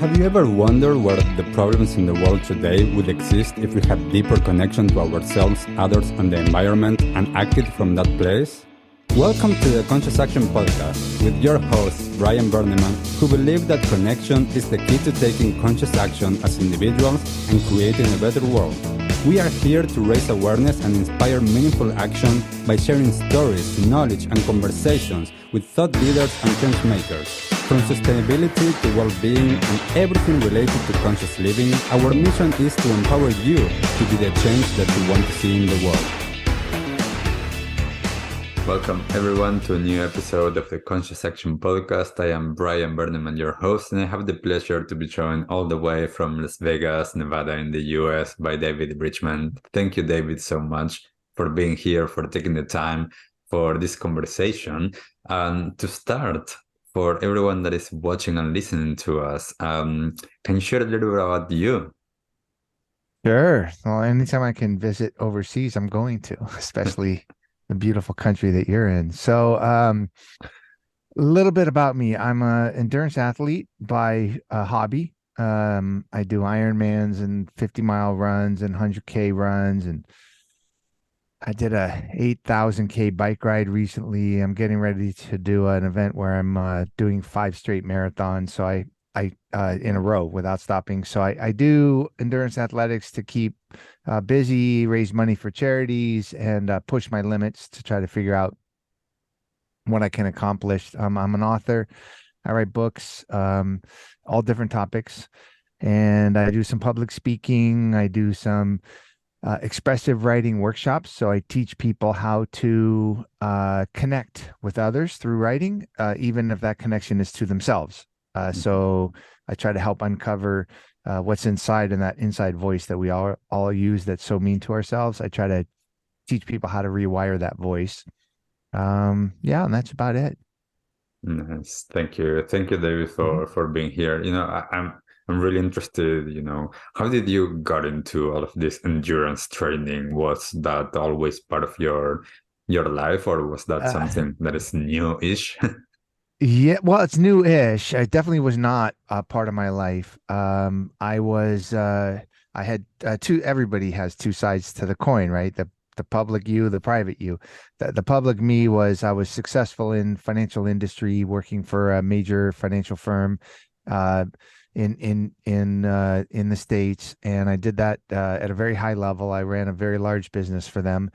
Have you ever wondered where the problems in the world today would exist if we had deeper connection to ourselves, others, and the environment and acted from that place? Welcome to the Conscious Action Podcast with your host, Brian Berneman, who believe that connection is the key to taking conscious action as individuals and creating a better world. We are here to raise awareness and inspire meaningful action by sharing stories, knowledge, and conversations with thought leaders and change makers. From sustainability to well-being and everything related to conscious living, our mission is to empower you to be the change that you want to see in the world. Welcome everyone to a new episode of the Conscious Action Podcast. I am Brian Berneman, your host, and I have the pleasure to be joined all the way from Las Vegas, Nevada in the US by David Richman. Thank you, David, so much for being here, for taking the time for this conversation. And to start, for everyone that is watching and listening to us, can you share a little bit about you? Sure. Well, anytime I can visit overseas, I'm going to, especially the beautiful country that you're in. So, a little bit about me. I'm an endurance athlete by hobby. I do Ironmans and 50-mile runs and 100K runs, and I did a 8,000K bike ride recently. I'm getting ready to do an event where I'm doing 5 straight marathons. So I in a row without stopping. So I do endurance athletics to keep busy, raise money for charities, and push my limits to try to figure out what I can accomplish. I'm an author. I write books, all different topics, and I do some public speaking. I do some expressive writing workshops. So I teach people how to connect with others through writing, even if that connection is to themselves. So I try to help uncover what's inside and that inside voice that we all use that's so mean to ourselves. I try to teach people how to rewire that voice. Yeah, and that's about it. Nice. Thank you, David, for being here. I'm really interested, how did you got into all of this endurance training? Was that always part of your life, or was that Uh, something that is new-ish? yeah, well, it's new-ish. It definitely was not a part of my life. I had everybody has two sides to the coin, right? The public you, the private you. The public me was I was successful in financial industry, working for a major financial firm, uh, in the States, and I did that at a very high level. I ran a very large business for them.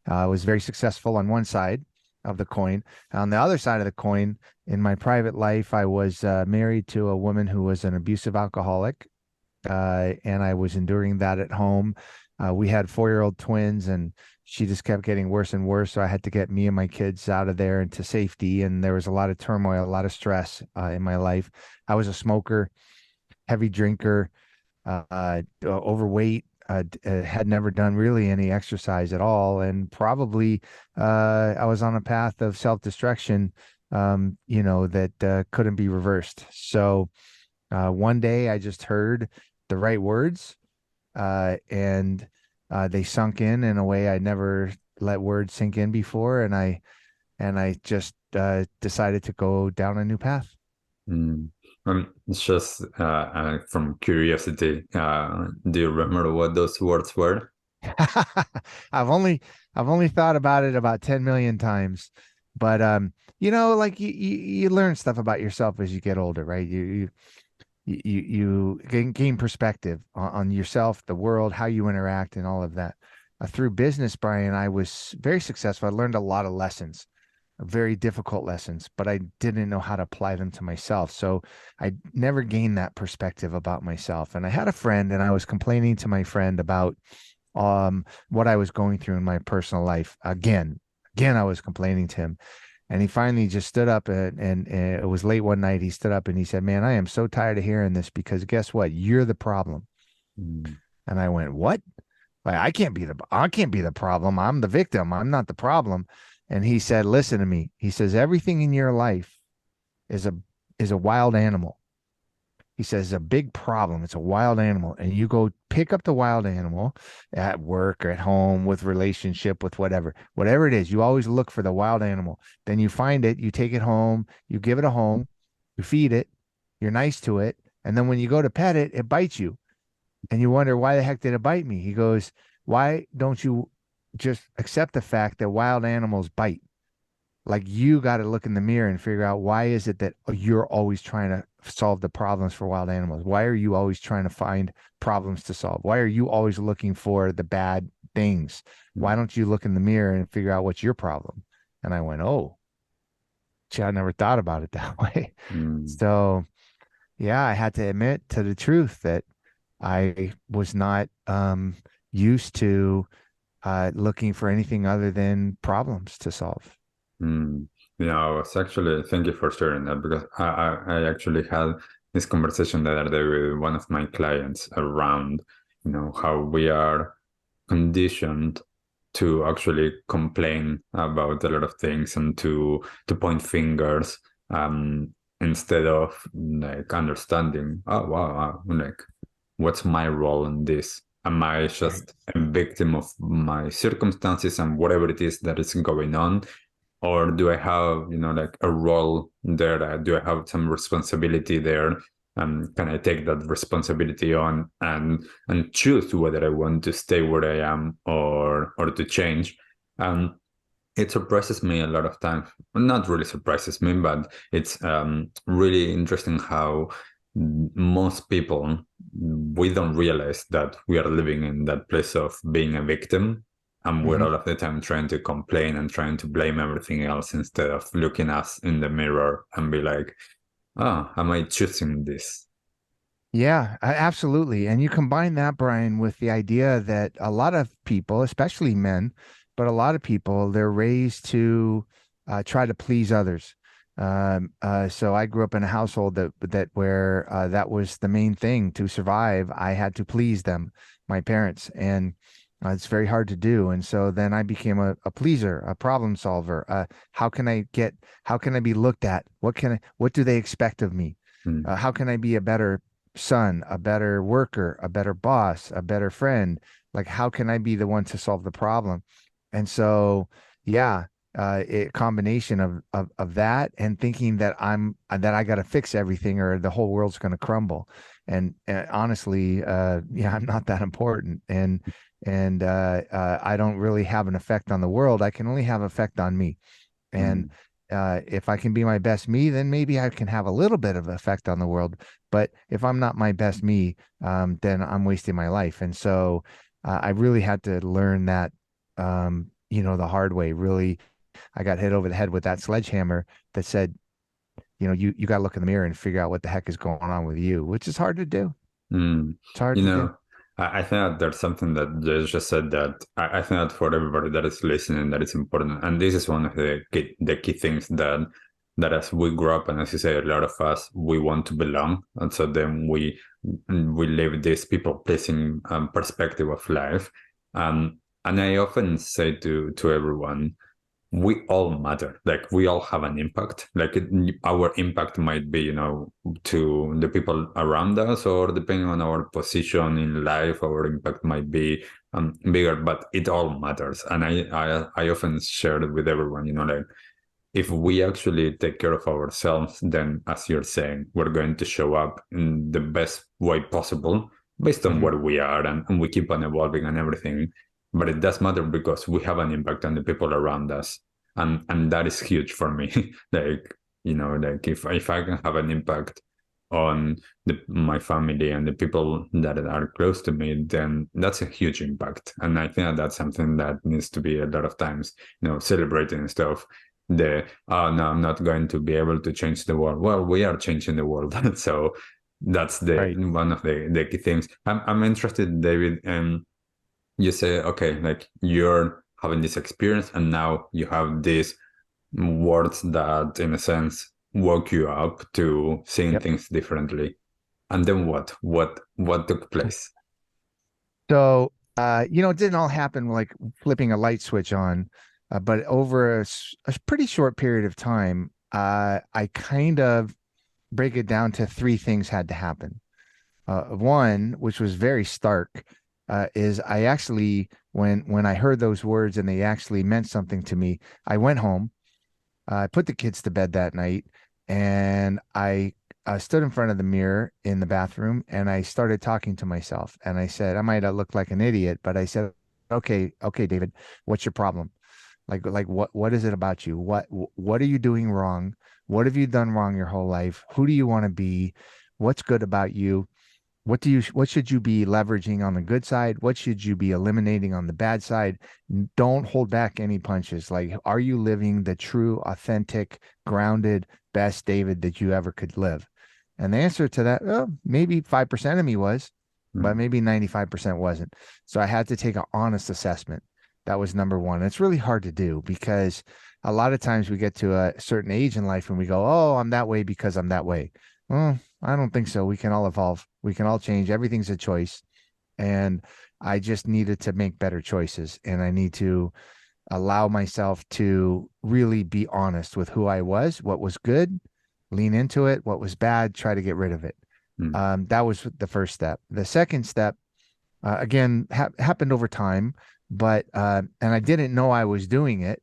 I was very successful on one side of the coin. On the other side of the coin, in my private life, I was married to a woman who was an abusive alcoholic, and I was enduring that at home. We had 4-year-old twins, and she just kept getting worse and worse. So I had to get me and my kids out of there into safety. And there was a lot of turmoil, a lot of stress in my life. I was a smoker, heavy drinker, overweight. Had never done really any exercise at all, and probably I was on a path of self-destruction, that couldn't be reversed. So one day I just heard the right words, and they sunk in a way I never let words sink in before, and I just decided to go down a new path. Mm. It's just from curiosity. Do you remember what those words were? I've only I've only thought about it about 10 million times, but like you learn stuff about yourself as you get older, right? You gain perspective on yourself, the world, how you interact, and all of that. Through business, Brian, I was very successful. I learned a lot of lessons, very difficult lessons, but I didn't know how to apply them to myself. So I never gained that perspective about myself. And I had a friend, and I was complaining to my friend about what I was going through in my personal life. Again, I was complaining to him. And he finally just stood up, and it was late one night. He stood up and he said, "Man, I am so tired of hearing this, because guess what? You're the problem." Mm. And I went, "What? Like, I can't be the problem. I'm the victim. I'm not the problem." And he said, "Listen to me." He says, "Everything in your life is a wild animal." He says, "A big problem. It's a wild animal. And you go pick up the wild animal at work or at home, with relationship, with whatever it is. You always look for the wild animal. Then you find it, you take it home, you give it a home, you feed it, you're nice to it, And then when you go to pet it, it bites you. And you wonder, why the heck did it bite me? He goes, why don't you just accept the fact that wild animals bite? Like, you got to look in the mirror and figure out, why is it that you're always trying to solve the problems for wild animals? Why are you always trying to find problems to solve? Why are you always looking for the bad things? Why don't you look in the mirror and figure out what's your problem? And I went, oh, gee, I never thought about it that way. Mm. So yeah, I had to admit to the truth that I was not used to looking for anything other than problems to solve. Mm. I was actually, thank you for sharing that, because I actually had this conversation the other day with one of my clients around, how we are conditioned to actually complain about a lot of things and to point fingers, instead of like understanding, oh wow, like, what's my role in this? Am I Right. just a victim of my circumstances and whatever it is that is going on? Or do I have, like, a role there? Do I have some responsibility there? Can I take that responsibility on and choose whether I want to stay where I am or to change? Um, it surprises me a lot of times. Not really surprises me, but it's really interesting how most people, we don't realize that we are living in that place of being a victim, and we're Hmm. all of the time trying to complain and trying to blame everything else instead of looking us in the mirror and be like, oh, am I choosing this? Yeah, absolutely. And you combine that, Brian, with the idea that a lot of people, especially men, but a lot of people, they're raised to try to please others. So I grew up in a household that where that was the main thing to survive. I had to please them, my parents, and it's very hard to do. And so then I became a pleaser, a problem solver. How can I get? How can I be looked at? What do they expect of me? Mm, How can I be a better son, a better worker, a better boss, a better friend? Like, how can I be the one to solve the problem? And so, yeah, a combination of that and thinking that that I got to fix everything or the whole world's going to crumble. And honestly, yeah, I'm not that important, and I don't really have an effect on the world. I can only have effect on me. And mm, if I can be my best me, then maybe I can have a little bit of effect on the world. But if I'm not my best me, then I'm wasting my life. And so I really had to learn that, the hard way. Really, I got hit over the head with that sledgehammer that said, you got to look in the mirror and figure out what the heck is going on with you, which is hard to do. mm. It's hard You to do. know, I think that there's something that just said that I think that for everybody that is listening, that is important. And this is one of the key things that as we grow up, and as you say, a lot of us, we want to belong. And so then we live this people pleasing perspective of life. And I often say to everyone, we all matter. Like, we all have an impact. Like, our impact might be, to the people around us, or depending on our position in life, our impact might be bigger. But it all matters. And I often share it with everyone. Like, if we actually take care of ourselves, then, as you're saying, we're going to show up in the best way possible based on Hmm. where we are, and we keep on evolving and everything. But it does matter because we have an impact on the people around us. And that is huge for me. Like, like, if I can have an impact on my family and the people that are close to me, then that's a huge impact. And I think that's something that needs to be a lot of times, celebrating and stuff. Oh no, I'm not going to be able to change the world. Well, we are changing the world. So that's the Right. one of the key things. I'm interested, David. You say, okay, like, you're having this experience and now you have these words that, in a sense, woke you up to seeing Yep. things differently. And then what took place? So, it didn't all happen like flipping a light switch on, but over a pretty short period of time, I kind of break it down to three things had to happen. One, which was very stark, is I actually, when I heard those words and they actually meant something to me, I went home, I put the kids to bed that night, and I stood in front of the mirror in the bathroom and I started talking to myself. And I said, I might have looked like an idiot, but I said, okay, David, what's your problem? Like what is it about you? What are you doing wrong? What have you done wrong your whole life? Who do you want to be? What's good about you? What should you be leveraging on the good side? What should you be eliminating on the bad side? Don't hold back any punches. Like, are you living the true, authentic, grounded, best David that you ever could live? And the answer to that, maybe 5% of me was, but Mm. maybe 95% wasn't. So I had to take an honest assessment. That was number one. And it's really hard to do because a lot of times we get to a certain age in life and we go, oh, I'm that way because I'm that way. Well, I don't think so. We can all evolve. We can all change. Everything's a choice. And I just needed to make better choices. And I need to allow myself to really be honest with who I was, what was good, lean into it, what was bad, try to get rid of it. Mm. That was the first step. The second step, again, happened over time, but, and I didn't know I was doing it.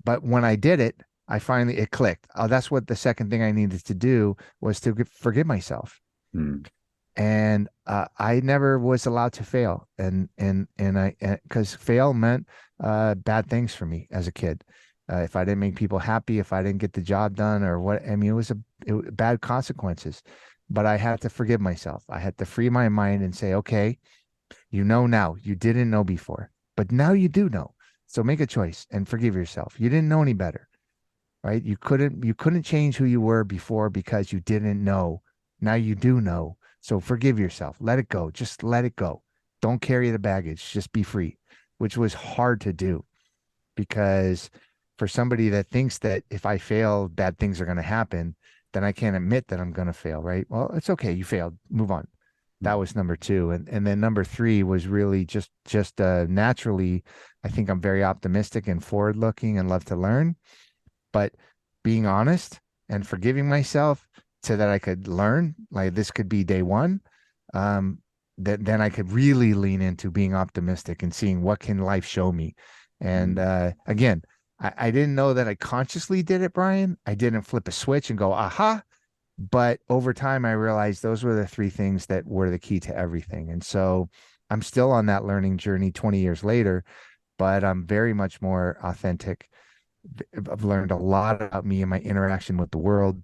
But when I did it, it clicked. Oh, that's what the second thing I needed to do was to forgive myself. Mm. And I never was allowed to fail, and I because fail meant bad things for me as a kid. If I didn't make people happy, if I didn't get the job done, or what, I mean, bad consequences. But I had to forgive myself. I had to free my mind and say, okay, you know now, you didn't know before, but now you do know. So make a choice and forgive yourself. You didn't know any better, right? You couldn't change who you were before because you didn't know. Now you do know. So forgive yourself. Let it go. Just let it go. Don't carry the baggage. Just be free, which was hard to do because for somebody that thinks that if I fail, bad things are going to happen, then I can't admit that I'm going to fail, right? Well, it's okay. You failed. Move on. That was number two. And then number three was really just naturally, I think I'm very optimistic and forward looking and love to learn, but being honest and forgiving myself so that I could learn, like this could be day one, that then I could really lean into being optimistic and seeing what can life show me. And Mm. again, I didn't know that I consciously did it, Brian. I didn't flip a switch and go, aha. But over time, I realized those were the three things that were the key to everything. And so I'm still on that learning journey 20 years later, but I'm very much more authentic. I've learned a lot about me and my interaction with the world.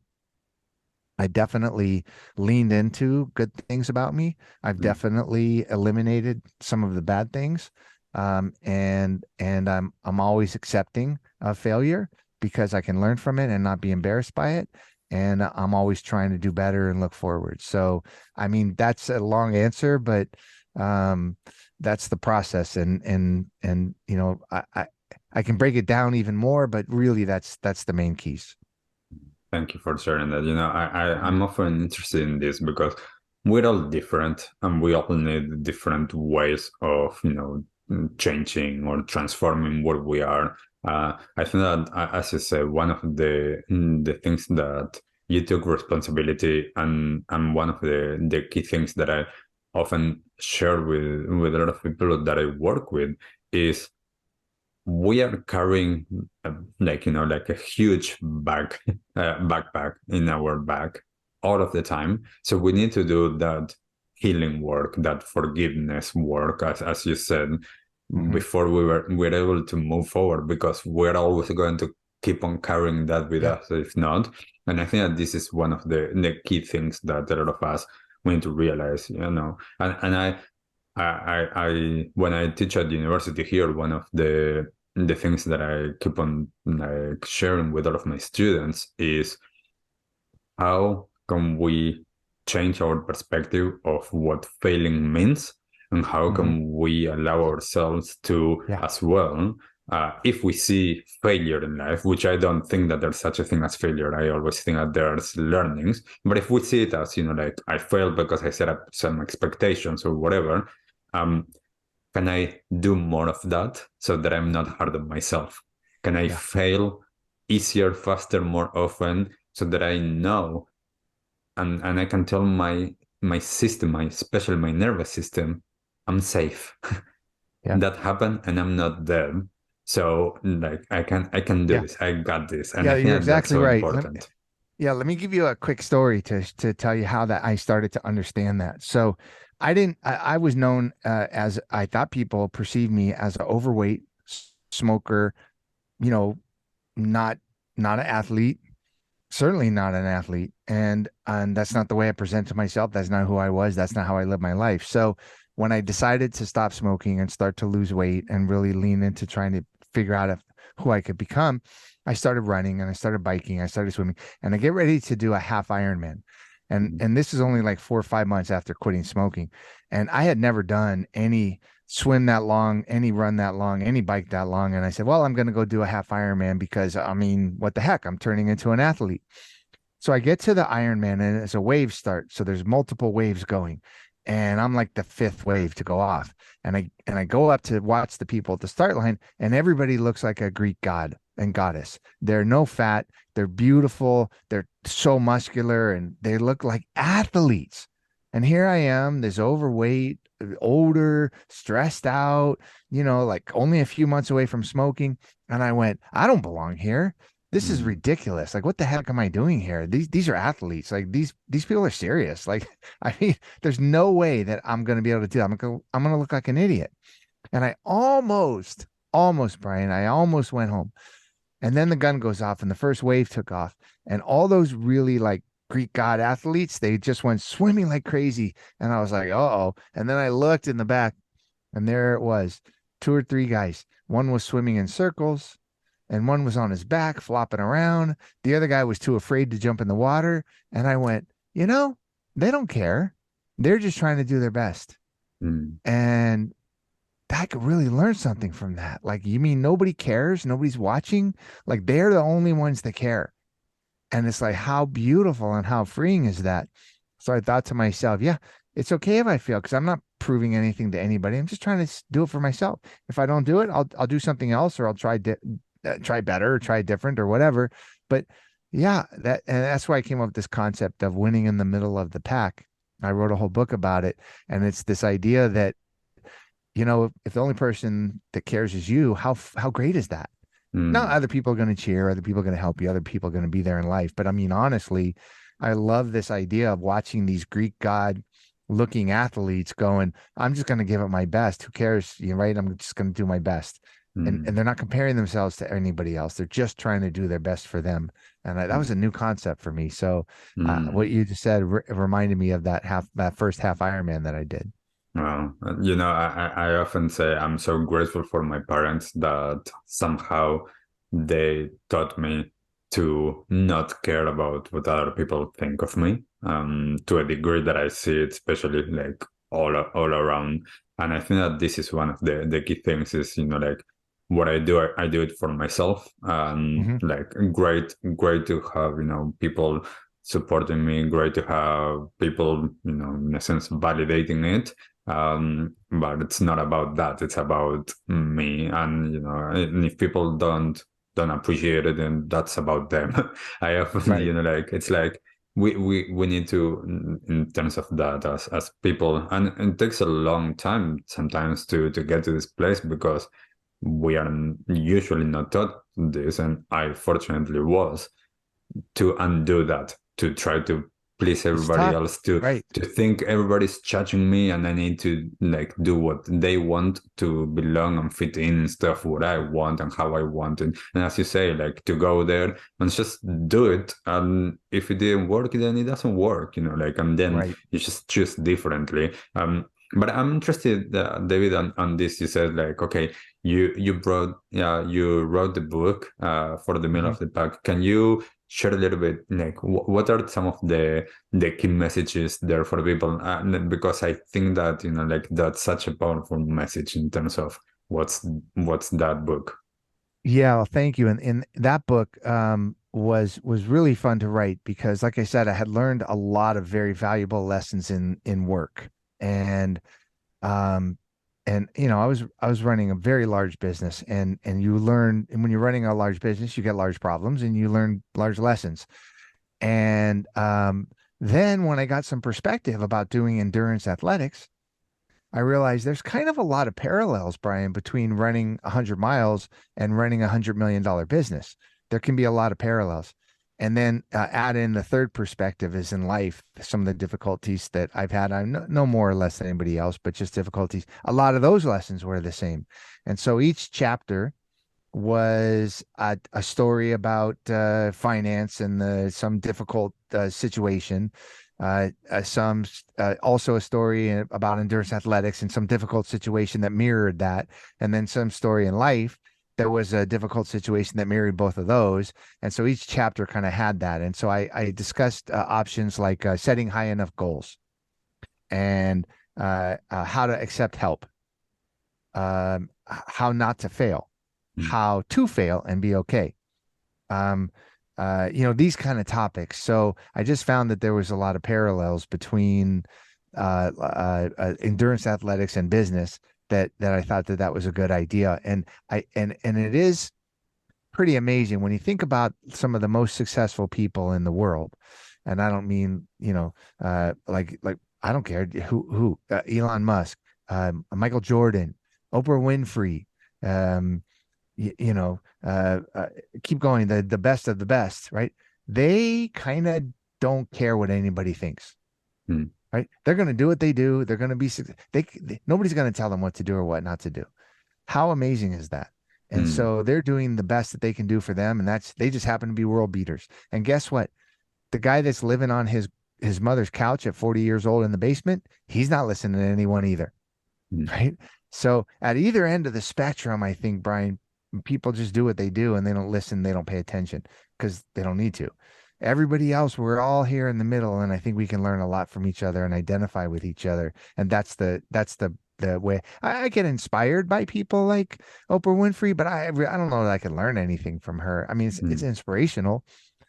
I definitely leaned into good things about me. I've Mm. definitely eliminated some of the bad things. And I'm always accepting of failure because I can learn from it and not be embarrassed by it. And I'm always trying to do better and look forward. So, I mean, that's a long answer, but um, that's the process. And I can break it down even more, but really that's the main keys. Thank you for sharing that. I'm often interested in this because we're all different and we all need different ways of, changing or transforming what we are. I think that, as you said, one of the things that you took responsibility and one of the key things that I often share with a lot of people that I work with is we are carrying like a huge backpack in our back all of the time, so we need to do that healing work, that forgiveness work, as you said, Hmm. before we're able to move forward, because we're always going to keep on carrying that with Yeah. us if not. And I think that this is one of the key things that a lot of us we need to realize, and when I teach at the university here, one of the things that I keep on like sharing with all of my students is how can we change our perspective of what failing means, and how Hmm. can we allow ourselves to Yeah. as well, if we see failure in life, which I don't think that there's such a thing as failure. I always think that there's learnings. But if we see it as, like I failed because I set up some expectations or whatever, um, can I do more of that so that I'm not hard on myself? Can I Yeah. fail easier, faster, more often so that I know and I can tell my system, especially my nervous system, I'm safe. Yeah. That happened and I'm not dead. So like I can do Yeah. this. I got this. And Yeah. I think You're that that's exactly so right. important. Yeah, let me give you a quick story to tell you how that I started to understand that. So I didn't I was known as I thought people perceived me as an overweight smoker, you know, not not an athlete, certainly not an athlete. And that's not the way I present to myself. That's not who I was. That's not how I live my life. So when I decided to stop smoking and start to lose weight and really lean into trying to figure out who I could become, I started running and I started biking, I started swimming, and I get ready to do a half Ironman. And this is only like 4 or 5 months after quitting smoking. And I had never done any swim that long, any run that long, any bike that long. And I said, well, I'm going to go do a half Ironman because I mean, what the heck? I'm turning into an athlete. So I get to the Ironman and it's a wave start. So there's multiple waves going. And I'm like the fifth wave to go off. And I go up to watch the people at the start line, and everybody looks like a Greek god and goddess. They're no fat, they're beautiful, they're so muscular, and they look like athletes. And here I am, this overweight, older, stressed out, like only a few months away from smoking. And I went, I don't belong here. This is Mm. ridiculous. Like, what the heck am I doing here? These are athletes. Like these people are serious. Like, I mean, there's no way that I'm going to be able to do that. I'm gonna look like an idiot. And I almost, Brian, I almost went home. And then the gun goes off and the first wave took off. And all those really like Greek god athletes, they just went swimming like crazy. And I was like, uh-oh. And then I looked in the back and there it was, two or three guys. One was swimming in circles and one was on his back flopping around. The other guy was too afraid to jump in the water. And I went, they don't care. They're just trying to do their best. Mm. And I could really learn something from that. Like, you mean nobody cares? Nobody's watching? Like, they're the only ones that care. And it's like, how beautiful and how freeing is that? So I thought to myself, yeah, it's okay if I fail because I'm not proving anything to anybody. I'm just trying to do it for myself. If I don't do it, I'll do something else, or I'll try better, or try different, or whatever. But yeah, that's why I came up with this concept of winning in the middle of the pack. I wrote a whole book about it, and it's this idea that if the only person that cares is you, how great is that? Now, Mm. other people are going to cheer, other people are going to help you, other people are going to be there in life. But I mean, honestly, I love this idea of watching these Greek god looking athletes going, I'm just going to give it my best. Who cares? You're right. I'm just going to do my best. And Mm. they're not comparing themselves to anybody else. They're just trying to do their best for them. And that was a new concept for me. So what Mm. you just said reminded me of that first half Ironman that I did. Well, I often say I'm so grateful for my parents that somehow they taught me to not care about what other people think of me, to a degree that I see it, especially like all around. And I think that this is one of the key things is, like what I do, I do it for myself. Hmm. Like great to have, people supporting me, great to have people, in a sense, validating it, but it's not about that, it's about me. And and if people don't appreciate it, then that's about them. I often, Right. like it's like we need to, in terms of that, as people, and it takes a long time sometimes to get to this place, because we are usually not taught this, and I fortunately was, to undo that, to try to please It's everybody tough. else, to Right. think everybody's judging me and I need to like do what they want to belong and fit in instead of what I want and how I want it. And as you say, like to go there and just do it. And if it didn't work, then it doesn't work, like, and then Right. you just choose differently. But I'm interested, David, on this. You said like, okay, you brought, yeah, you wrote the book for the middle Hmm. of the pack. Can you share a little bit, like what are some of the key messages there for people? Because I think that like that's such a powerful message in terms of what's that book. Yeah, well, thank you. And in that book was really fun to write because, like I said, I had learned a lot of very valuable lessons in work. And um I was running a very large business, and you learn, and when you're running a large business, you get large problems and you learn large lessons. And then when I got some perspective about doing endurance athletics, I realized there's kind of a lot of parallels, Brian, between running 100 miles and running $100 million business. There can be a lot of parallels. And then add in the third perspective is in life, some of the difficulties that I've had. I'm no more or less than anybody else, but just difficulties. A lot of those lessons were the same. And so each chapter was a story about finance and some difficult situation. Some also a story about endurance athletics and some difficult situation that mirrored that, and then some story in life that was a difficult situation that mirrored both of those. And so each chapter kind of had that. And so I discussed options like setting high enough goals and how to accept help, how not to fail, how to fail and be okay. These kind of topics. So I just found that there was a lot of parallels between endurance athletics and business that I thought that was a good idea. And it is pretty amazing when you think about some of the most successful people in the world. And I don't mean, like I don't care who Elon Musk, Michael Jordan, Oprah Winfrey, keep going, the best of the best, right? They kind of don't care what anybody thinks. Right? They're going to do what they do. They're going to be, nobody's going to tell them what to do or what not to do. How amazing is that? And so they're doing the best that they can do for them. And they just happen to be world beaters. And guess what? The guy that's living on his mother's couch at 40 years old in the basement, he's not listening to anyone either. Right? So at either end of the spectrum, I think, Brian, people just do what they do and they don't listen. They don't pay attention because they don't need to. Everybody else, we're all here in the middle, and I think we can learn a lot from each other and identify with each other. And that's the way I get inspired by people like Oprah Winfrey, but I don't know that I can learn anything from her. I mean, it's inspirational,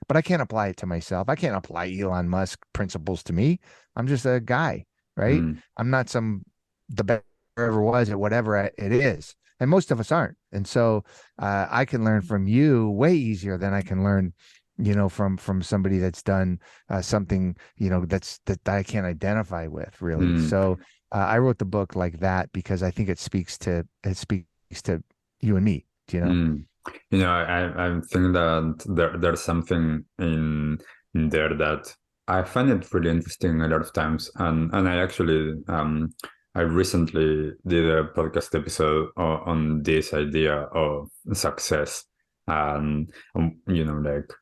but I can't apply it to myself. I can't apply Elon Musk principles to me. I'm just a guy, right? I'm not the best ever was at whatever it is, and most of us aren't. And so I can learn from you way easier than I can learn from somebody that's done something, that I can't identify with really. So I wrote the book like that because I think it speaks to you and me, I think that there's something in there that I find it really interesting a lot of times. And I actually, I recently did a podcast episode on this idea of success and, like,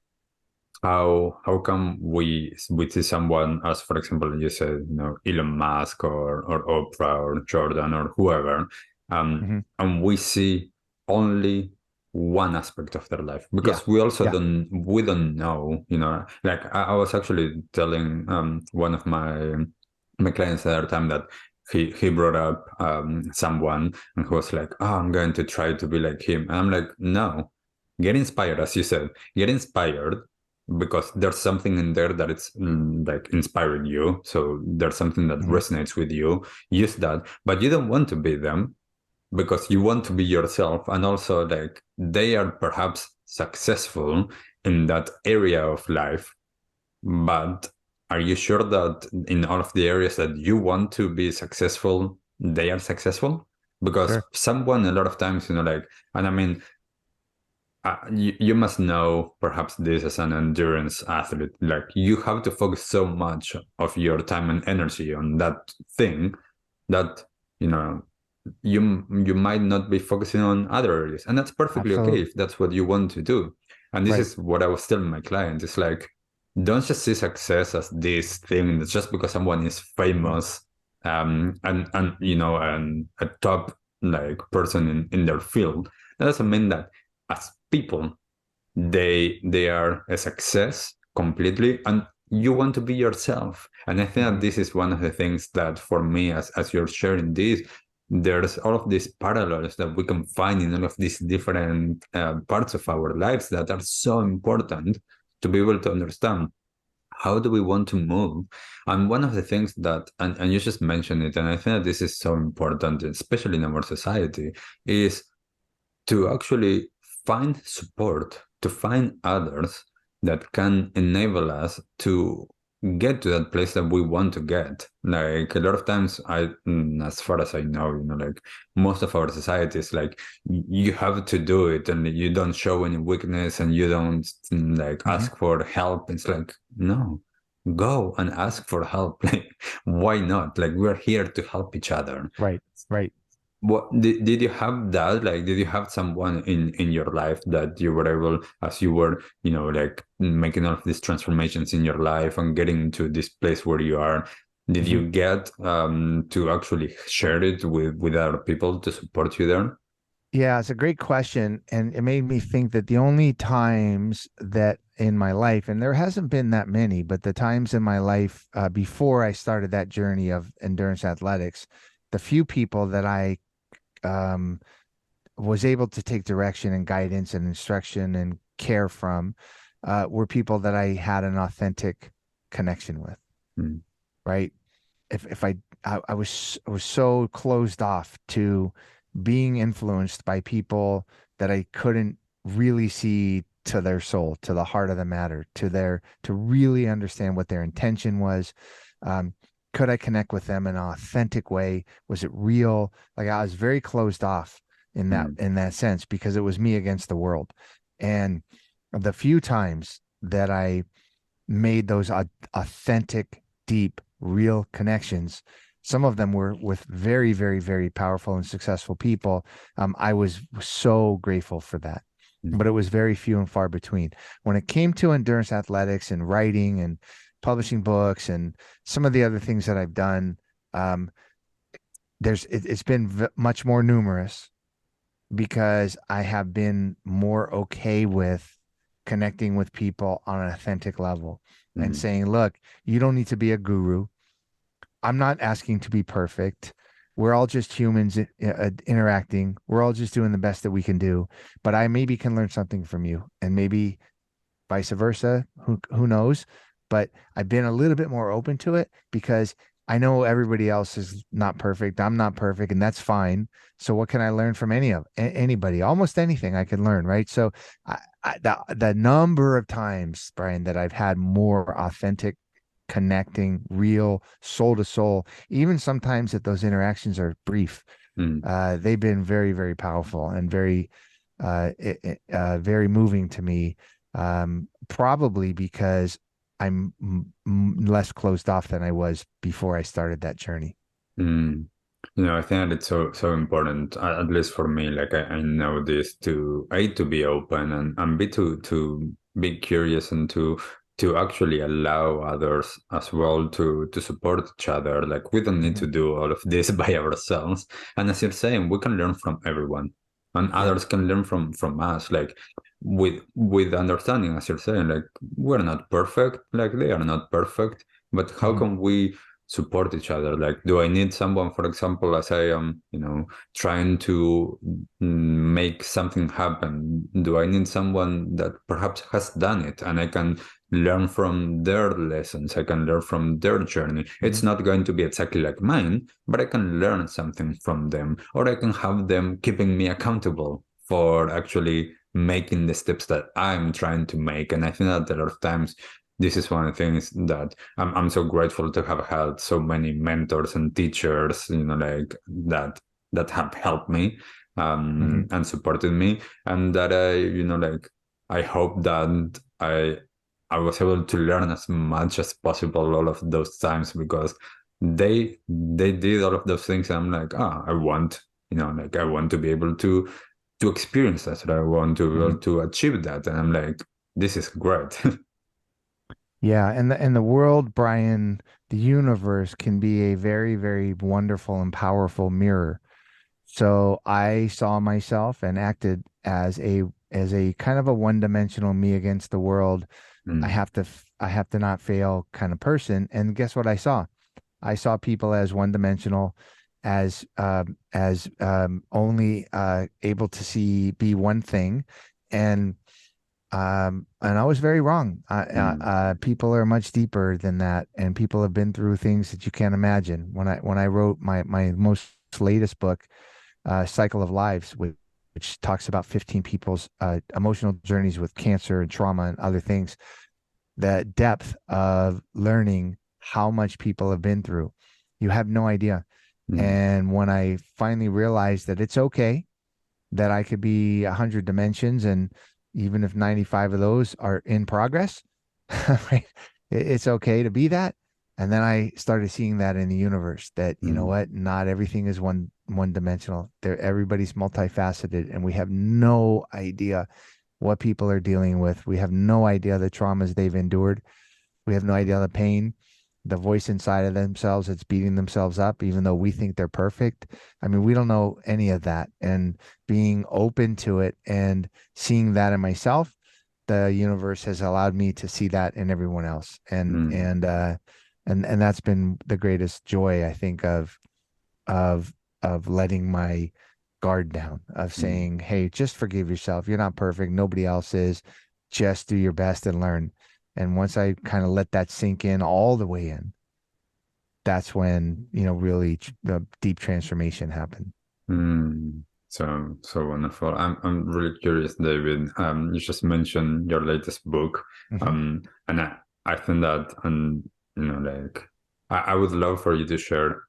how come we see someone as, for example, you said, Elon Musk or Oprah or Jordan or whoever, and we see only one aspect of their life because we also don't know, like I was actually telling one of my clients the other time that he brought up someone and he was like, oh, I'm going to try to be like him. And I'm like, no, get inspired, as you said, get inspired, because there's something in there that it's like inspiring you. So there's something that resonates with you. Use that, but you don't want to be them because you want to be yourself. And also, like, they are perhaps successful in that area of life, but are you sure that in all of the areas that you want to be successful, they are successful? Because someone a lot of times, like, and I mean, you must know perhaps this as an endurance athlete, like you have to focus so much of your time and energy on that thing that you might not be focusing on other areas, and that's perfectly okay if that's what you want to do. And this is what I was telling my client. It's like, don't just see success as this thing that's just because someone is famous and a top like person in their field. That doesn't mean that as people they are a success completely, and you want to be yourself. And I think that this is one of the things that for me, as you're sharing this, there's all of these parallels that we can find in all of these different parts of our lives that are so important to be able to understand. How do we want to move? And one of the things that, and you just mentioned it, and I think that this is so important, especially in our society, is to actually find support, to find others that can enable us to get to that place that we want to get. Like a lot of times, as far as I know, like most of our societies, like you have to do it, and you don't show any weakness, and you don't like Hmm. ask for help. It's like, no, go and ask for help. Like, why not? Like, we're here to help each other. Right, right. What did you have that? Like, did you have someone in your life that you were able, as you were, like making all of these transformations in your life and getting to this place where you are, did Hmm. you get to actually share it with other people to support you there? Yeah, it's a great question. And it made me think that the only times that in my life, and there hasn't been that many, but the times in my life before I started that journey of endurance athletics, the few people that I um, was able to take direction and guidance and instruction and care from were people that I had an authentic connection with, Mm, right? If I was so closed off to being influenced by people that I couldn't really see to their soul, to the heart of the matter, to really understand what their intention was. Um, could I connect with them in an authentic way? Was it real? Like I was very closed off mm, in that sense because it was me against the world. And the few times that I made those authentic, deep, real connections. Some of them were with very, very, very powerful and successful people. I was so grateful for that, mm, but it was very few and far between. When it came to endurance athletics and writing and publishing books and some of the other things that I've done, um, it's been much more numerous because I have been more okay with connecting with people on an authentic level and mm, saying, look, you don't need to be a guru. I'm not asking to be perfect. We're all just humans interacting. We're all just doing the best that we can do. But I maybe can learn something from you, and maybe vice versa. Who knows? But I've been a little bit more open to it because I know everybody else is not perfect. I'm not perfect, and that's fine. So what can I learn from anybody? Almost anything I can learn, right? So the number of times, Brian, that I've had more authentic connecting, real soul to soul, even sometimes that those interactions are brief, mm. they've been very, very powerful and very moving to me. Probably because I'm less closed off than I was before I started that journey. Mm. I think that it's so important, at least for me. Like I know this to to be open and b to be curious and to actually allow others as well to support each other. Like we don't need Hmm. to do all of this by ourselves. And as you're saying, we can learn from everyone, and Yeah. others can learn from us. Like with understanding, as you're saying, like we're not perfect, like they are not perfect, but how Hmm. can we support each other? Like, do I need someone, for example, as I am, trying to make something happen? Do I need someone that perhaps has done it and I can learn from their lessons? I can learn from their journey. It's Hmm. not going to be exactly like mine, but I can learn something from them, or I can have them keeping me accountable for actually making the steps that I'm trying to make. And I think that a lot of times this is one of the things that I'm so grateful to have had so many mentors and teachers, like that have helped me Hmm. and supported me, and that like I hope that I was able to learn as much as possible all of those times because they did all of those things. And I'm like, I want, like I want to be able to experience that. I want to be Hmm. able to achieve that, and I'm like, this is great. Yeah, and the world, Brian, the universe can be a very, very wonderful and powerful mirror. So I saw myself and acted as a kind of a one-dimensional me against the world. Mm, I have to not fail kind of person. And guess what I saw? I saw people as one-dimensional, as only able to see be one thing, and and I was very wrong. mm, People are much deeper than that, and people have been through things that you can't imagine. When I wrote my most latest book, Cycle of Lives, which talks about 15 people's emotional journeys with cancer and trauma and other things, the depth of learning how much people have been through. You have no idea. Mm, And when I finally realized that it's okay, that I could be 100 dimensions, and even if 95 of those are in progress, right? It's okay to be that. And then I started seeing that in the universe, that, you know mm, what, not everything is one dimensional. There, everybody's multifaceted, and we have no idea what people are dealing with. We have no idea the traumas they've endured. We have no idea the pain, the voice inside of themselves that's beating themselves up, even though we think they're perfect. I mean, we don't know any of that. And being open to it and seeing that in myself, the universe has allowed me to see that in everyone else. mm, And that's been the greatest joy, I think, of of letting my guard down, of mm. saying, hey, just forgive yourself. You're not perfect. Nobody else is. Just do your best and learn. And once I kind of let that sink in all the way in, that's when, really the deep transformation happened. Mm, so wonderful. I'm really curious, David. You just mentioned your latest book, Hmm. and I think that, and like I would love for you to share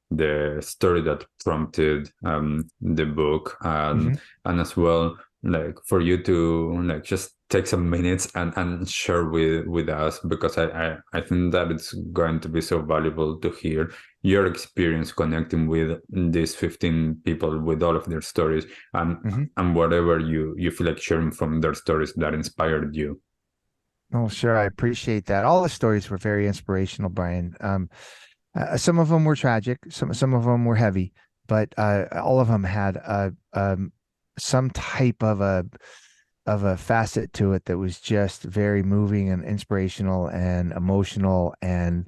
the story that prompted the book, Hmm. and as well like for you to like just take some minutes and share with us, because I think that it's going to be so valuable to hear your experience connecting with these 15 people with all of their stories, and Hmm. and whatever you feel like sharing from their stories that inspired you. Oh, sure. I appreciate that. All the stories were very inspirational, Brian. Some of them were tragic, some of them were heavy, but all of them had some type of a facet to it that was just very moving and inspirational and emotional and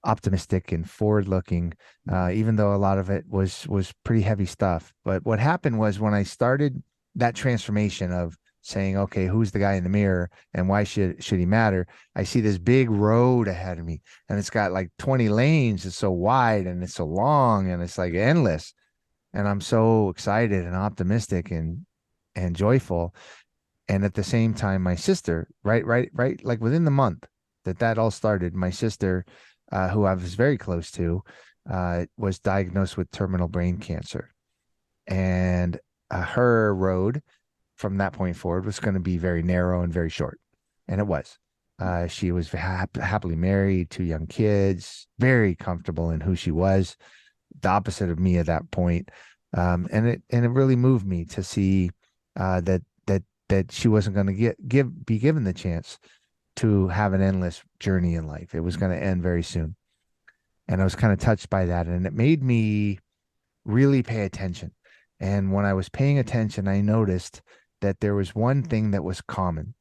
optimistic and forward looking, even though a lot of it was pretty heavy stuff. But what happened was, when I started that transformation of saying, okay, who's the guy in the mirror and why should he matter? I see this big road ahead of me, and it's got like 20 lanes. It's so wide and it's so long and it's like endless. And I'm so excited and optimistic and joyful. And at the same time, my sister, right, like within the month that all started, my sister, who I was very close to, was diagnosed with terminal brain cancer. And her road from that point forward was going to be very narrow and very short. And it was. She was happily married, two young kids, very comfortable in who she was, the opposite of me at that point. And it really moved me to see that she wasn't going to be given the chance to have an endless journey in life. It was going to end very soon. And I was kind of touched by that. And it made me really pay attention. And when I was paying attention, I noticed that there was one thing that was common,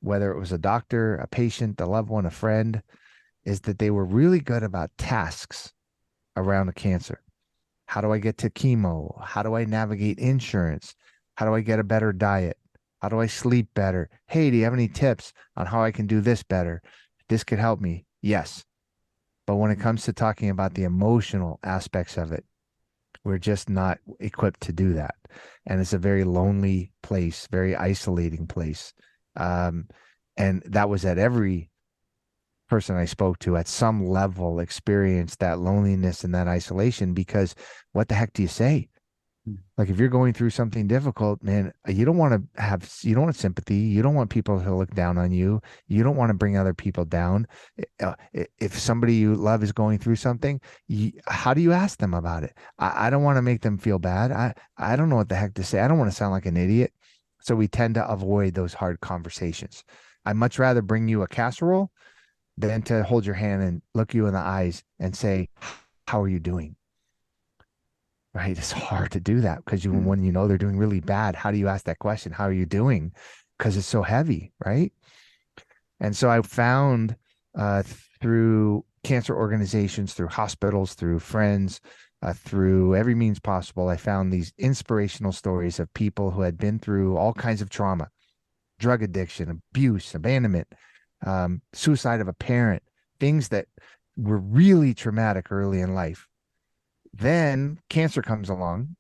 whether it was a doctor, a patient, a loved one, a friend, is that they were really good about tasks around a cancer. How do I get to chemo? How do I navigate insurance? How do I get a better diet? How do I sleep better? Hey, do you have any tips on how I can do this better? This could help me. Yes. But when it comes to talking about the emotional aspects of it, we're just not equipped to do that. And it's a very lonely place, very isolating place. Um, and that was at every person I spoke to at some level experienced that loneliness and that isolation, because what the heck do you say? Like, if you're going through something difficult, man, you don't want sympathy. You don't want people to look down on you. You don't want to bring other people down. If somebody you love is going through something, how do you ask them about it? I don't want to make them feel bad. I don't know what the heck to say. I don't want to sound like an idiot. So we tend to avoid those hard conversations. I'd much rather bring you a casserole than to hold your hand and look you in the eyes and say, how are you doing? Right? It's hard to do that because Mm, when you know they're doing really bad, how do you ask that question? How are you doing? Because it's so heavy, right? And so I found uh, through cancer organizations, through hospitals, through friends, through every means possible, I found these inspirational stories of people who had been through all kinds of trauma, drug addiction, abuse, abandonment, suicide of a parent, things that were really traumatic early in life. Then cancer comes along,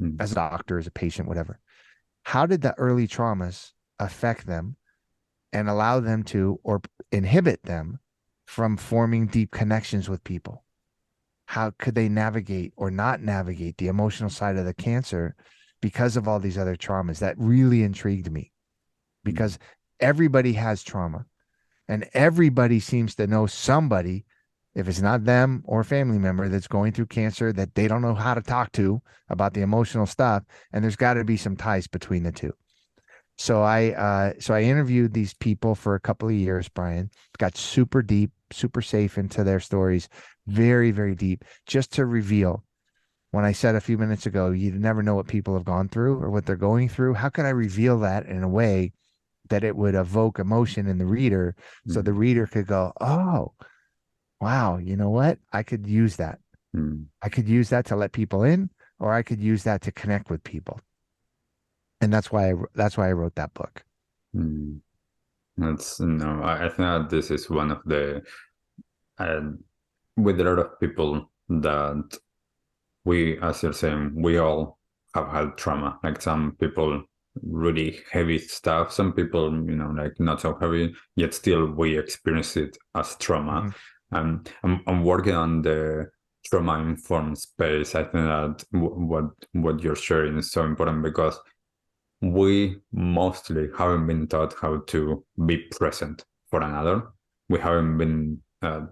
mm, as a doctor, as a patient, whatever. How did the early traumas affect them? and allow them to, or inhibit them from forming deep connections with people? How could they navigate or not navigate the emotional side of the cancer because of all these other traumas? That really intrigued me because everybody has trauma and everybody seems to know somebody, if it's not them or a family member that's going through cancer that they don't know how to talk to about the emotional stuff. And there's got to be some ties between the two. So I interviewed these people for a couple of years, Brian. Got super deep, super safe into their stories, very, very deep, just to reveal. When I said a few minutes ago, you never know what people have gone through or what they're going through. How can I reveal that in a way that it would evoke emotion in the reader so the mm, reader could go, "Oh, wow, you know what? I could use that. mm, I could use that to let people in, or I could use that to connect with people." And that's why I wrote that book. mm. That's no, I think that this is one of the uh, with a lot of people that we, as you're saying, we all have had trauma. Like some people, really heavy stuff. Some people, like not so heavy, yet still we experience it as trauma. Hmm. I'm working on the trauma-informed space. I think that what you're sharing is so important because we mostly haven't been taught how to be present for another. We haven't been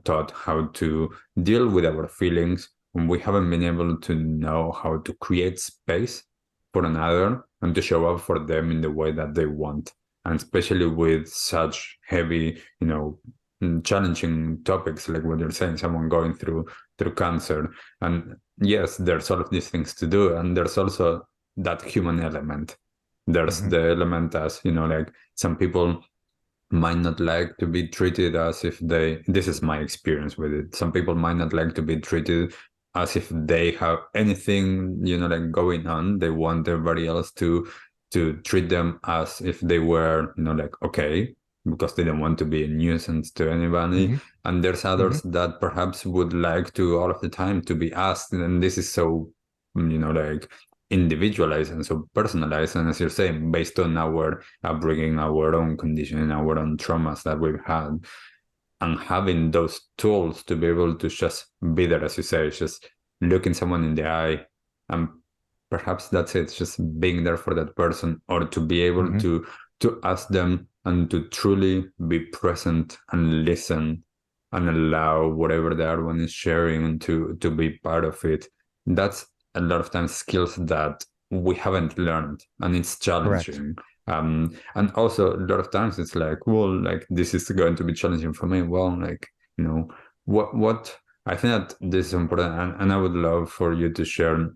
taught how to deal with our feelings. And we haven't been able to know how to create space for another and to show up for them in the way that they want. And especially with such heavy, challenging topics like what you're saying, someone going through cancer. And yes, there's all of these things to do. And there's also that human element. There's Hmm. the element as, like some people might not like to be treated as if this is my experience with it. Some people might not like to be treated as if they have anything, like going on. They want everybody else to treat them as if they were, like, okay, because they don't want to be a nuisance to anybody. Hmm. And there's Hmm. others that perhaps would like to all of the time to be asked. And this is so, like individualized and so personalized. And as you're saying, based on our upbringing, our own conditioning, our own traumas that we've had, and having those tools to be able to just be there, as you say, just looking someone in the eye, and perhaps that's it, just being there for that person, or to be able Hmm. to ask them and to truly be present and listen and allow whatever the other one is sharing to be part of it. That's a lot of times skills that we haven't learned, and it's Correct. challenging. And also a lot of times it's like, well, like this is going to be challenging for me. Well, like, what I think that this is important, and I would love for you to share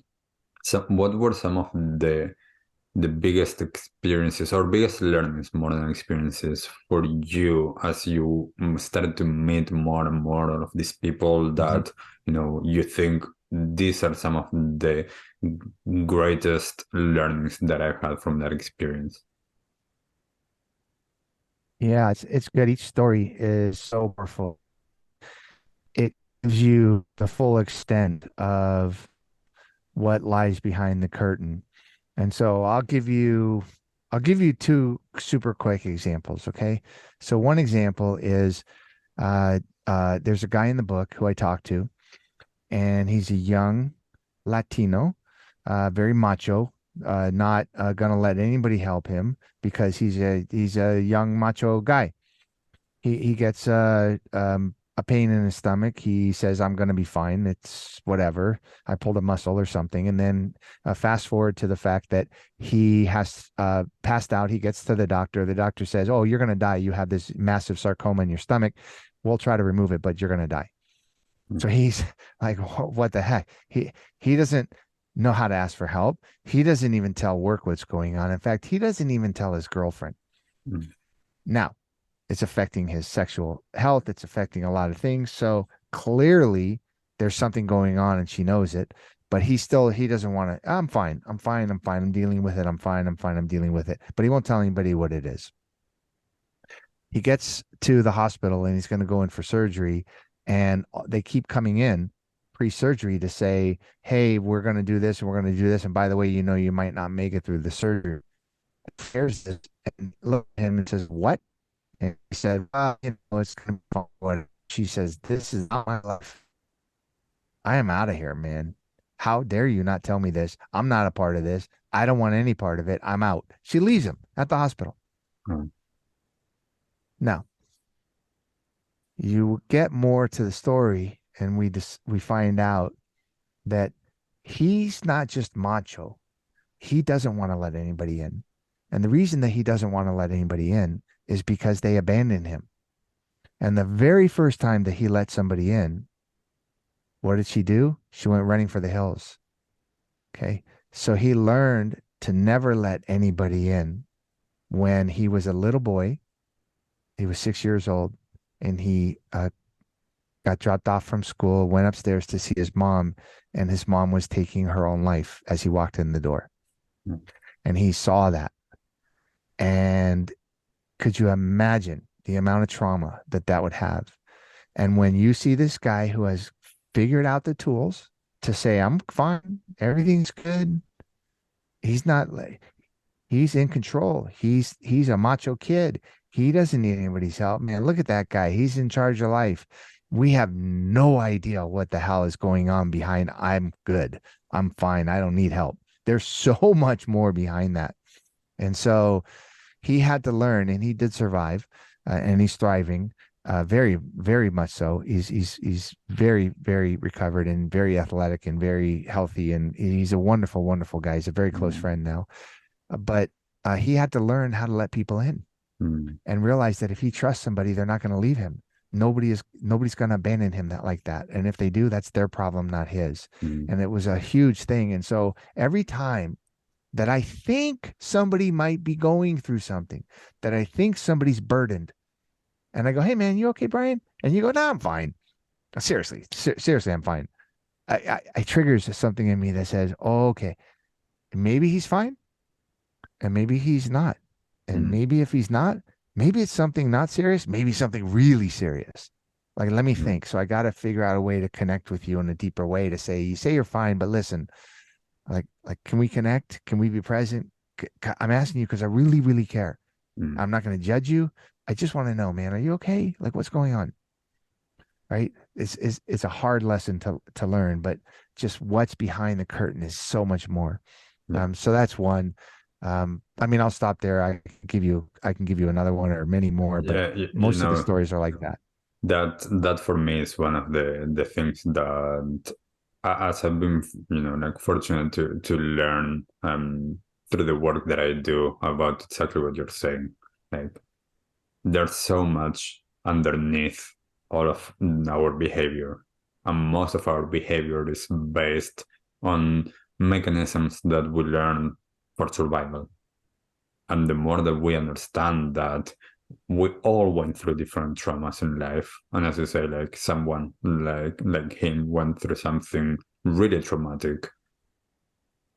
what were some of the biggest experiences or biggest learnings more than experiences for you as you started to meet more and more of these people Hmm. that you think these are some of the greatest learnings that I've had from that experience. Yeah, it's good. Each story is so powerful. It gives you the full extent of what lies behind the curtain. And so I'll give you two super quick examples, okay? So one example is uh there's a guy in the book who I talked to, and he's a young Latino, very macho, not gonna let anybody help him because he's a young macho guy. He gets a pain in his stomach. He says, "I'm gonna be fine. It's whatever. I pulled a muscle or something." And then fast forward to the fact that he has passed out. He gets to the doctor. The doctor says, "Oh, you're gonna die. You have this massive sarcoma in your stomach. We'll try to remove it, but you're gonna die." So he's like, "What the heck?" He doesn't know how to ask for help. He doesn't even tell work what's going on. In fact, he doesn't even tell his girlfriend. Mm, Now, it's affecting his sexual health. It's affecting a lot of things. So clearly there's something going on and she knows it, but he doesn't want to, I'm fine. I'm fine. I'm fine. I'm dealing with it. I'm fine. I'm fine. I'm dealing with it. But he won't tell anybody what it is. He gets to the hospital and he's going to go in for surgery, and they keep coming in pre-surgery to say, "Hey, we're going to do this and we're going to do this. And by the way, you might not make it through the surgery." Here's this and look at him and says, "What? And he said, well, it's going to be fun. She says, this is not my life. I am out of here, man. How dare you not tell me this? I'm not a part of this. I don't want any part of it. I'm out. She leaves him at the hospital. Mm. Now, you get more to the story, and we find out that he's not just macho. He doesn't want to let anybody in. And the reason that he doesn't want to let anybody in is because they abandoned him. And the very first time that he let somebody in, what did she do? She went running for the hills. Okay. So he learned to never let anybody in when he was a little boy. He was 6 years old, and he got dropped off from school, went upstairs to see his mom, and his mom was taking her own life as he walked in the door. Mm. And he saw that. And could you imagine the amount of trauma that that would have? And when you see this guy who has figured out the tools to say, I'm fine, everything's good. He's not like, he's in control. He's a macho kid. He doesn't need anybody's help. Man, look at that guy. He's in charge of life. We have no idea what the hell is going on behind. I'm good. I'm fine. I don't need help. There's so much more behind that. And so he had to learn, and he did survive, and he's thriving, very, very much so. He's very, very recovered and very athletic and very healthy, and he's a wonderful, wonderful guy. He's a very close friend now. But he had to learn how to let people in Mm. and realize that if he trusts somebody, they're not going to leave him. Nobody's going to abandon him that like that. And if they do, that's their problem, not his. Mm. And it was a huge thing. And so every time that I think somebody might be going through something, that I think somebody's burdened, and I go, hey man, you okay, Brian? And you go, no, I'm fine. Seriously, seriously, I'm fine. I triggers something in me that says, oh, okay, maybe he's fine, and maybe he's not. And Mm. maybe if he's not, maybe it's something not serious, maybe something really serious. Like, let me Mm. think. So I got to figure out a way to connect with you in a deeper way to say, you say you're fine, but listen, can we connect? Can we be present? I'm asking you because I really, really care. Mm. I'm not going to judge you. I just want to know, man, are you okay? Like, what's going on? Right? It's a hard lesson to learn, but just what's behind the curtain is so much more. Yeah. So that's one. I mean, I'll stop there. I can give you another one or many more, but Yeah, you most of the know, stories are like that. that for me is one of the things that as I've been, like fortunate to learn through the work that I do about exactly what you're saying. Like there's so much underneath all of our behavior, and most of our behavior is based on mechanisms that we learn for survival. And the more that we understand that we all went through different traumas in life, and as you say, like someone like him went through something really traumatic,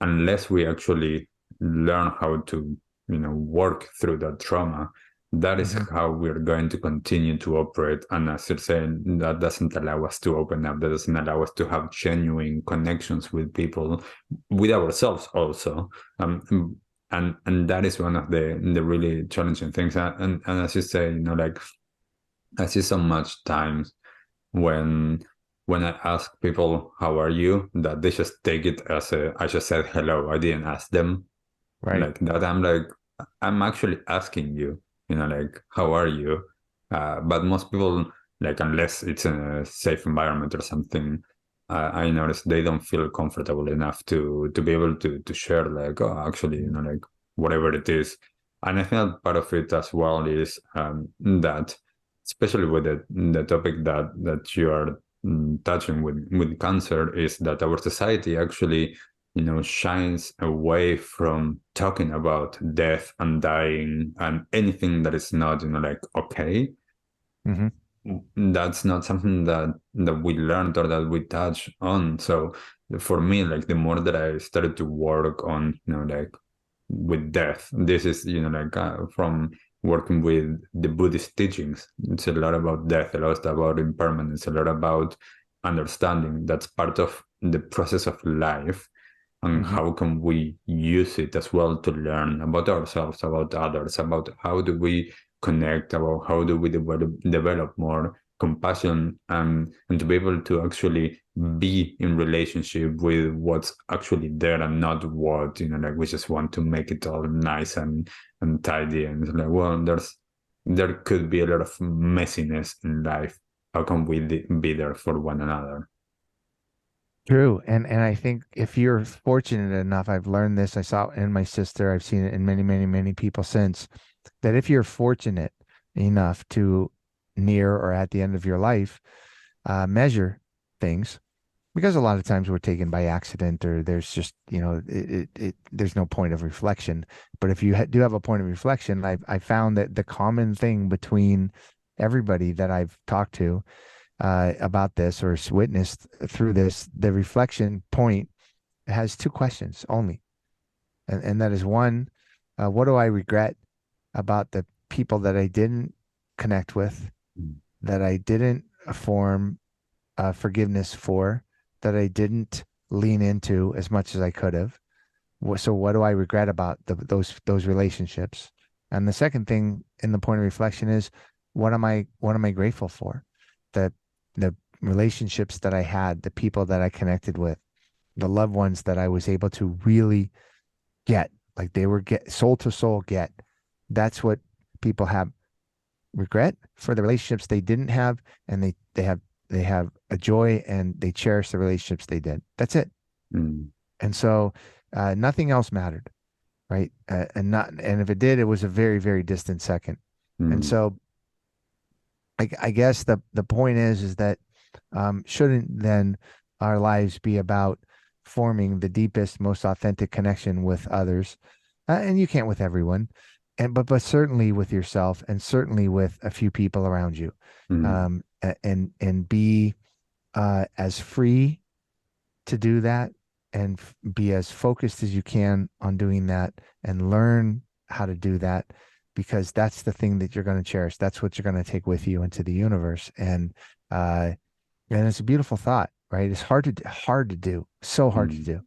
unless we actually learn how to work through that trauma, that is Hmm. how we're going to continue to operate. And as you're saying, that doesn't allow us to open up, that doesn't allow us to have genuine connections with people, with ourselves also. And that is one of the really challenging things. And as you say, like I see so much times when I ask people how are you, that they just take it as I just said hello. I didn't ask them Right. like that. I'm like, I'm actually asking you, like how are you? But most people, like unless it's in a safe environment or something, I notice they don't feel comfortable enough to be able to share like, oh, actually, like whatever it is. And I think that part of it as well is that, especially with the topic that you are touching with cancer, is that our society actually shines away from talking about death and dying and anything that is not like okay. Hmm. That's not something that we learned or that we touch on. So for me, like the more that I started to work on like with death, this is like from working with the Buddhist teachings, it's a lot about death, a lot about impermanence, a lot about understanding that's part of the process of life, and Hmm. how can we use it as well to learn about ourselves, about others, about how do we connect, about how do we develop more compassion, and to be able to actually be in relationship with what's actually there and not what, like we just want to make it all nice and tidy. And it's like, well, there could be a lot of messiness in life. How can we be there for one another? True. And I think if you're fortunate enough, I've learned this, I saw it in my sister, I've seen it in many, many, many people since, that if you're fortunate enough to near or at the end of your life, measure things, because a lot of times we're taken by accident, or there's just, there's no point of reflection. But if you do have a point of reflection, I found that the common thing between everybody that I've talked to about this or witnessed through this, the reflection point has two questions only. And that is one, what do I regret about the people that I didn't connect with, Mm. that I didn't form forgiveness for, that I didn't lean into as much as I could have? So what do I regret about those relationships? And the second thing in the point of reflection is, what am I grateful for? The the relationships that I had, the people that I connected with, the loved ones that I was able to really get, like they were get soul to soul get. That's what people have regret for, the relationships they didn't have, and they have a joy and they cherish the relationships they did. That's it. Mm. And so nothing else mattered, right? And if it did, it was a very, very distant second. And Mm. so I guess the point is that shouldn't then our lives be about forming the deepest, most authentic connection with others? And you can't with everyone, but certainly with yourself, and certainly with a few people around you, Mm. and be as free to do that, and be as focused as you can on doing that, and learn how to do that, because that's the thing that you're going to cherish. That's what you're going to take with you into the universe. Uh, and it's a beautiful thought, right? It's hard to do, so hard to Mm. do,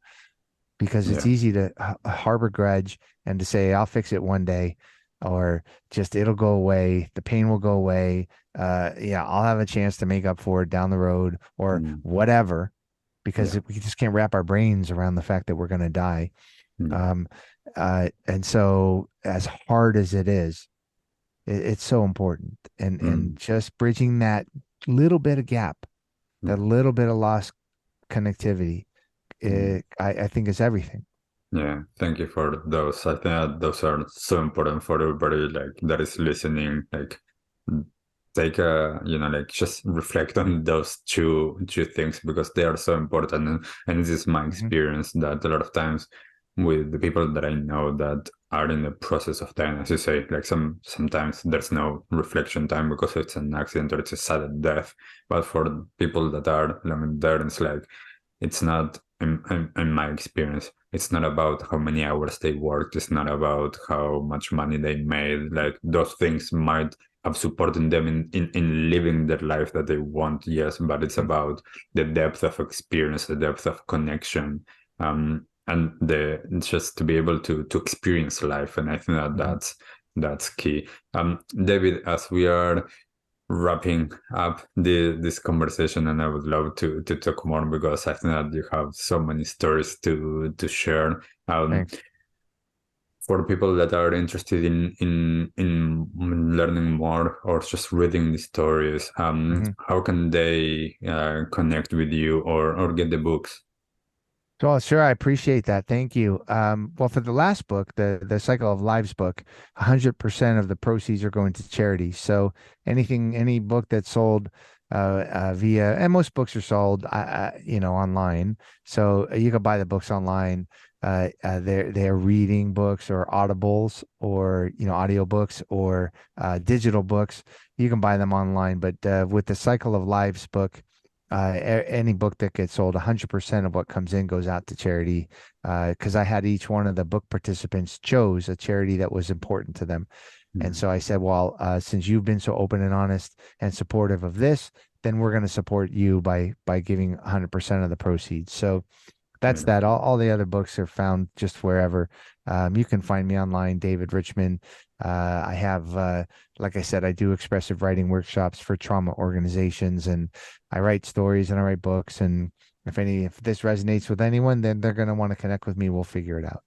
because it's Yeah. easy to harbor grudge and to say, I'll fix it one day, or just it'll go away. The pain will go away. Yeah, I'll have a chance to make up for it down the road, or Mm. whatever, because Yeah. we just can't wrap our brains around the fact that we're going to die. Mm. Um, and so, as hard as it is, it's so important, and Mm. just bridging that little bit of gap, that Yeah. little bit of lost connectivity, Mm. I think is everything. Yeah, thank you for those. I think that those are so important for everybody like that is listening. Like take a, like just reflect on those two things because they are so important. And this is my Hmm. experience that a lot of times with the people that I know that are in the process of dying, as you say, like sometimes there's no reflection time because it's an accident or it's a sudden death. But for people that are there, it's like it's not in my experience, it's not about how many hours they worked, it's not about how much money they made. Like those things might have supported them in living their life that they want, yes, but it's Hmm. about the depth of experience, the depth of connection, and the just to be able to experience life. And I think that Hmm. that's key. David, as we are wrapping up this conversation, and I would love to talk more because I think that you have so many stories to share. Thanks. For people that are interested in learning more or just reading the stories, Hmm. how can they connect with you or get the books? Well, sure, I appreciate that. Thank you. Well, for the last book, the Cycle of Lives book, 100% of the proceeds are going to charity. So any book that's sold via, and most books are sold, online. So you can buy the books online. They're reading books or audibles, or audiobooks, or digital books. You can buy them online. But with the Cycle of Lives book, any book that gets sold, 100% of what comes in goes out to charity. Because I had each one of the book participants chose a charity that was important to them. And Mm. so I said, well, since you've been so open and honest and supportive of this, then we're going to support you by giving 100% of the proceeds. So that's Yeah. that. All the other books are found just wherever. You can find me online, David Richman. I have, like I said, I do expressive writing workshops for trauma organizations, and I write stories and I write books. And if this resonates with anyone, then they're going to want to connect with me. We'll figure it out.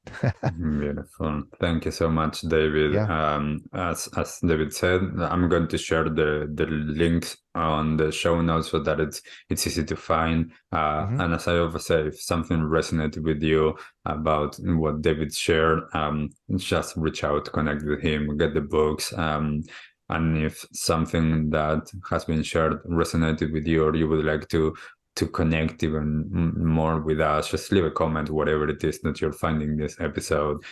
Beautiful. Thank you so much, David. Yeah. As David said, I'm going to share the links on the show notes so that it's easy to find. Hmm. And as I always say, if something resonated with you about what David shared, just reach out, connect with him, get the books. And if something that has been shared resonated with you, or you would like to connect even more with us, just leave a comment, whatever it is that you're finding this episode.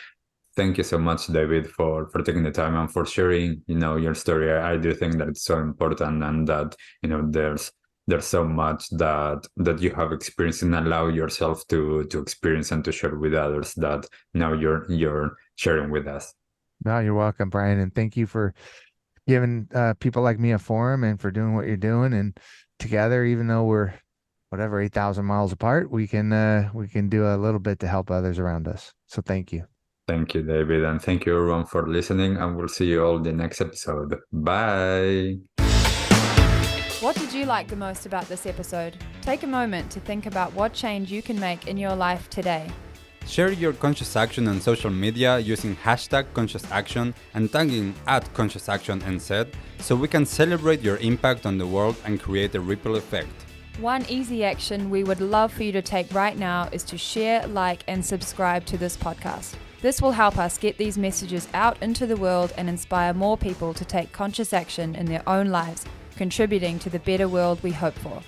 Thank you so much, David, for taking the time and for sharing, your story. I do think that it's so important, and that, there's so much that you have experienced and allow yourself to experience and to share with others that now you're sharing with us. No, you're welcome, Brian. And thank you for giving people like me a forum and for doing what you're doing. And together, even though we're whatever 8,000 miles apart, we can do a little bit to help others around us. So thank you. Thank you, David, and thank you everyone for listening, and we'll see you all in the next episode. Bye. What did you like the most about this episode? Take a moment to think about what change you can make in your life today. Share your conscious action on social media using #ConsciousAction and tagging @ConsciousActionNZ so we can celebrate your impact on the world and create a ripple effect. One easy action we would love for you to take right now is to share, like, and subscribe to this podcast. This will help us get these messages out into the world and inspire more people to take conscious action in their own lives, contributing to the better world we hope for.